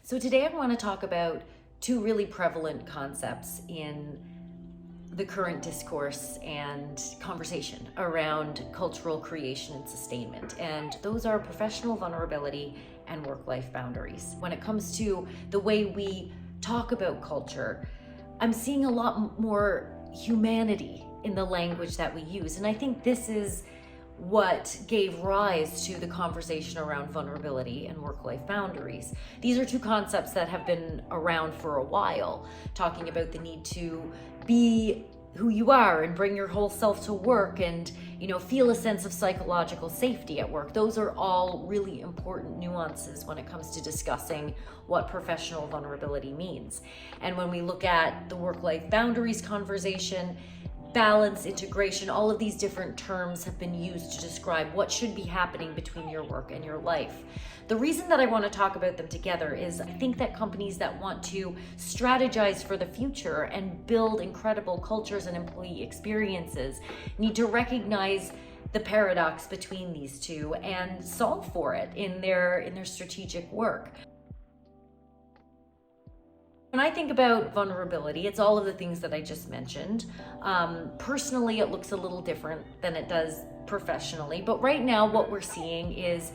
So today I want to talk about two really prevalent concepts in the current discourse and conversation around cultural creation and sustainment. And those are professional vulnerability and work-life boundaries. When it comes to the way we talk about culture, I'm seeing a lot more humanity in the language that we use. And I think this is what gave rise to the conversation around vulnerability and work-life boundaries. These are two concepts that have been around for a while, talking about the need to be who you are and bring your whole self to work and, feel a sense of psychological safety at work. Those are all really important nuances when it comes to discussing what professional vulnerability means. And when we look at the work-life boundaries conversation, balance, integration, all of these different terms have been used to describe what should be happening between your work and your life. The reason that I want to talk about them together is I think that companies that want to strategize for the future and build incredible cultures and employee experiences need to recognize the paradox between these two and solve for it in their strategic work. When I think about vulnerability, it's all of the things that I just mentioned. Personally, it looks a little different than it does professionally, but right now what we're seeing is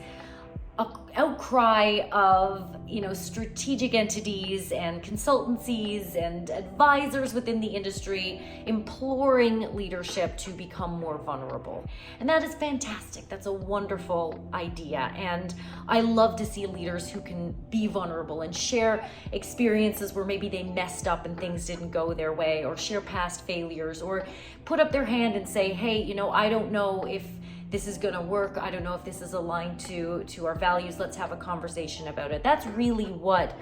an outcry of strategic entities and consultancies and advisors within the industry imploring leadership to become more vulnerable. And that is fantastic. That's a wonderful idea. And I love to see leaders who can be vulnerable and share experiences where maybe they messed up and things didn't go their way, or share past failures, or put up their hand and say, hey, I don't know if this is going to work. I don't know if this is aligned to our values. Let's have a conversation about it. That's really what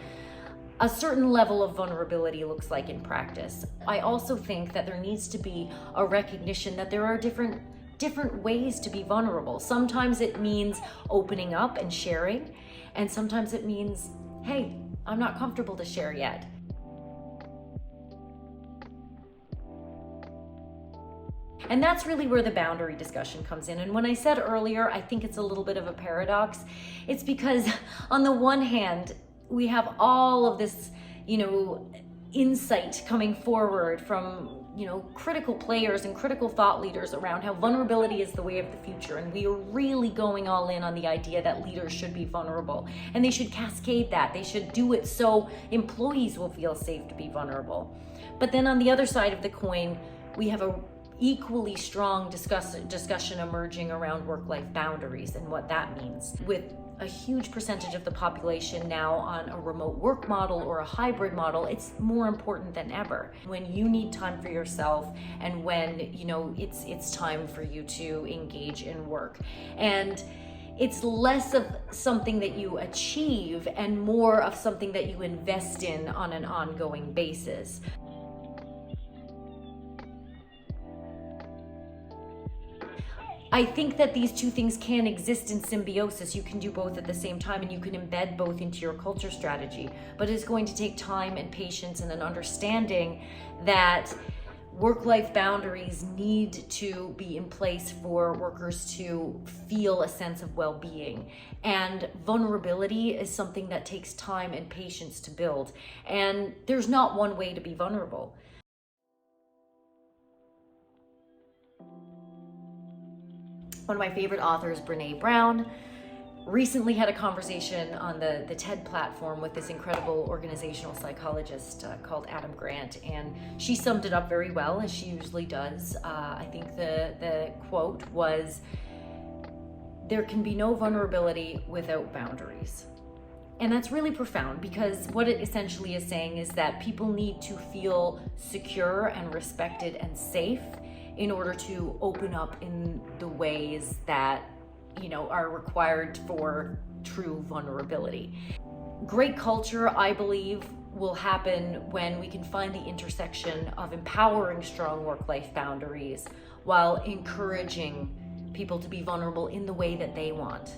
a certain level of vulnerability looks like in practice. I also think that there needs to be a recognition that there are different ways to be vulnerable. Sometimes it means opening up and sharing, and sometimes it means, hey, I'm not comfortable to share yet. And that's really where the boundary discussion comes in. And when I said earlier, I think it's a little bit of a paradox. It's because on the one hand, we have all of this, insight coming forward from, critical players and critical thought leaders around how vulnerability is the way of the future. And we are really going all in on the idea that leaders should be vulnerable and they should cascade that. They should do it so employees will feel safe to be vulnerable. But then on the other side of the coin, we have a equally strong discussion emerging around work-life boundaries and what that means. With a huge percentage of the population now on a remote work model or a hybrid model, it's more important than ever. When you need time for yourself and when it's time for you to engage in work. And it's less of something that you achieve and more of something that you invest in on an ongoing basis. I think that these two things can exist in symbiosis. You can do both at the same time and you can embed both into your culture strategy. But it's going to take time and patience and an understanding that work-life boundaries need to be in place for workers to feel a sense of well-being. And vulnerability is something that takes time and patience to build. And there's not one way to be vulnerable. One of my favorite authors, Brene Brown, recently had a conversation on the TED platform with this incredible organizational psychologist called Adam Grant, and she summed it up very well, as she usually does. I think the quote was, "There can be no vulnerability without boundaries." And that's really profound, because what it essentially is saying is that people need to feel secure and respected and safe in order to open up in the ways that, are required for true vulnerability. Great culture, I believe, will happen when we can find the intersection of empowering strong work-life boundaries while encouraging people to be vulnerable in the way that they want.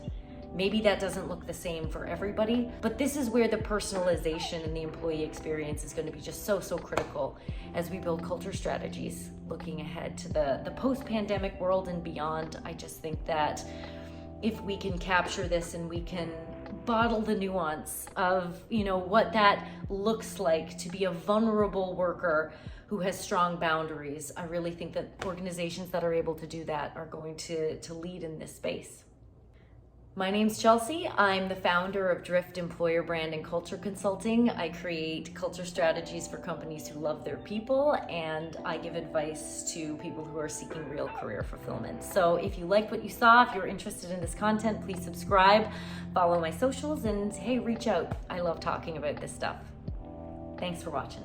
Maybe that doesn't look the same for everybody, but this is where the personalization in the employee experience is going to be just so critical as we build culture strategies looking ahead to the post-pandemic world and beyond. I just think that if we can capture this and we can bottle the nuance of, what that looks like to be a vulnerable worker who has strong boundaries. I really think that organizations that are able to do that are going to lead in this space. My name's Chelsea. I'm the founder of Drift Employer Brand and Culture Consulting. I create culture strategies for companies who love their people, and I give advice to people who are seeking real career fulfillment. So if you liked what you saw, if you're interested in this content, please subscribe, follow my socials, and hey, reach out. I love talking about this stuff. Thanks for watching.